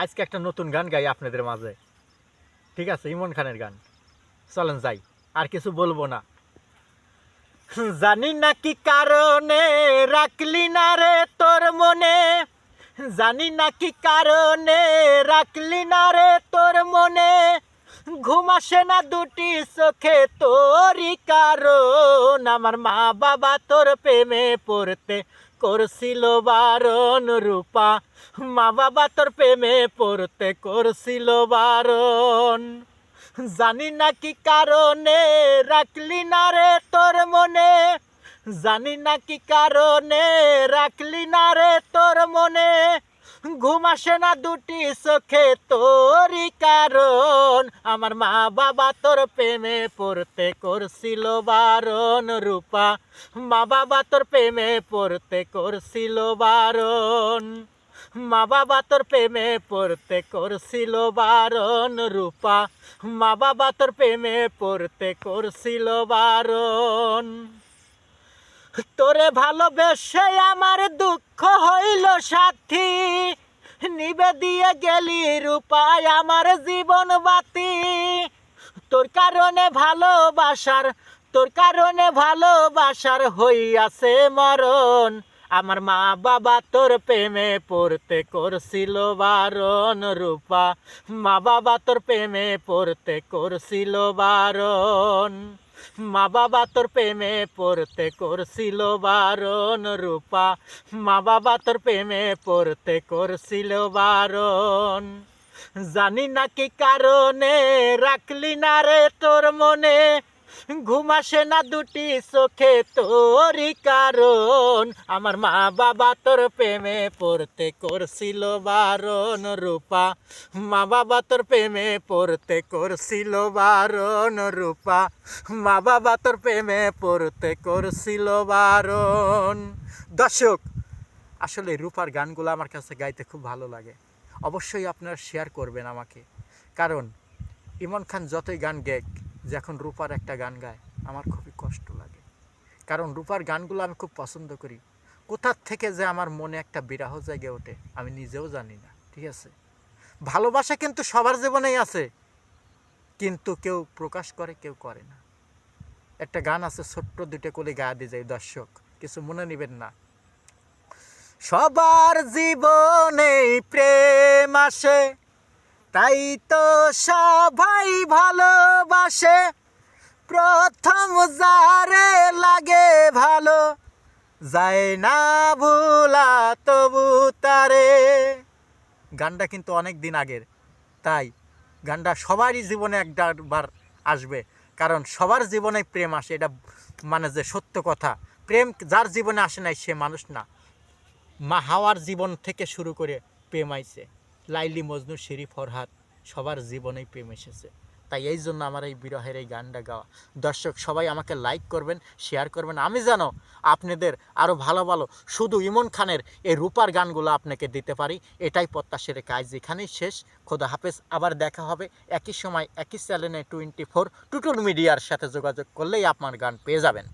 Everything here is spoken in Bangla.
আজকে একটা নতুন গান গাই আপনাদের মাঝে। ঠিক আছে, ইমন খানের গান। চলেন যাই, আর কিছু বলবো না। জানি না কি কারণে রাখলি না রে তোর মনে, জানি না কি কারণে রাখলি না রে তোর মনে, ঘুম আসে না দুটি চোখে তোরই কারণ। আমার মা বাবা তোর প্রেমে পড়তে করছিল বারণ রূপা, মা বাবা তোর প্রেমে পড়তে করছিল বারণ। জানি না কি কারণে রাখলি না রে তোর মনে, জানি না কি কারণে রাখলি না রে তোর মনে, ঘুম আসে না দুটি চোখে তোরই কারণ। আমার মা বাবা তোর প্রেমে পড়তে করছিল বারণ রূপা, মা বাবা তোর প্রেমে পড়তে করছিল বারণ, মা বাবা তোর প্রেমে পড়তে করছিল বারণ রূপা, মা বাবা তোর প্রেমে পড়তে করছিল বারণ। তোরে ভালোবেসে আমার দুঃখ হইল সাথী, নিবে দিয়ে গেলি রূপায় আমার জীবন বাতি। তোর কারণে ভালোবাসার, তোর কারণে ভালোবাসার হইয়াছে মরণ। আমার মা বাবা তোর প্রেমে পড়তে করছিল বারণ রূপা, মা বাবা তোর প্রেমে পড়তে করছিল বারণ, মা বাবা তোর প্রেমে পড়তে করছিল বারণ রূপা, মা বাবা তোর প্রেমে পড়তে করছিল বারণ। জানি না কি কারণে রাখলি না রে তোর মনে, ঘুম আসে না দুটি চোখে তোরই কারণ। আমার মা বাবা তোর প্রেমে পড়তে করছিল বারণ রূপা, মা বাবা তোর প্রেমে পড়তে করছিল বারণ রূপা, মা বাবা তোর প্রেমে পড়তে করছিল বারণ। দর্শক, আসলে রূপার গানগুলো আমার কাছে গাইতে খুব ভালো লাগে। অবশ্যই আপনারা শেয়ার করবেন আমাকে, কারণ ইমন খান যতই গান গেক, যখন রূপার একটা গান গায় আমার খুবই কষ্ট লাগে। কারণ রূপার গানগুলো আমি খুব পছন্দ করি। কোথার থেকে যে আমার মনে একটা বিরহ জায়গা ওঠে আমি নিজেও জানি না। ঠিক আছে, ভালোবাসা কিন্তু সবার জীবনেই আছে, কিন্তু কেউ প্রকাশ করে কেউ করে না। একটা গান আছে, ছোট্ট দুটো কলি গায়ে দিয়ে যায়। দর্শক, কিছু মনে নেবেন না। সবার জীবনে প্রেম আসে, তাই তো সবাই ভালোবাসে, প্রথম যারে লাগে ভালো যায় না ভুলা তবু তারে। গানটা কিন্তু অনেক দিন আগের, তাই গানটা সবারই জীবনে একবার আসবে, কারণ সবার জীবনে প্রেম আসে, এটা মানে যে সত্য কথা। প্রেম যার জীবনে আসে নাই সে মানুষ না। মা হাওয়ার জীবন থেকে শুরু করে প্রেম আইছে, লাইলি মজনু শিরি ফরহাদ সবার জীবনেই প্রেম এসেছে। তাই এই জন্য আমার এই বিরহের এই গানটা গাওয়া। দর্শক সবাই আমাকে লাইক করবেন, শেয়ার করবেন, আমি যেন আপনাদের আরও ভালো ভালো শুধু ইমন খানের এই রূপার গানগুলো আপনাকে দিতে পারি, এটাই প্রত্যাশার কাজ। এখানেই শেষ। খোদা হাফেজ। আবার দেখা হবে একই সময় একই চ্যানেলে 24 টুটুল মিডিয়ার সাথে যোগাযোগ করলেই আপনার গান পেয়ে যাবেন।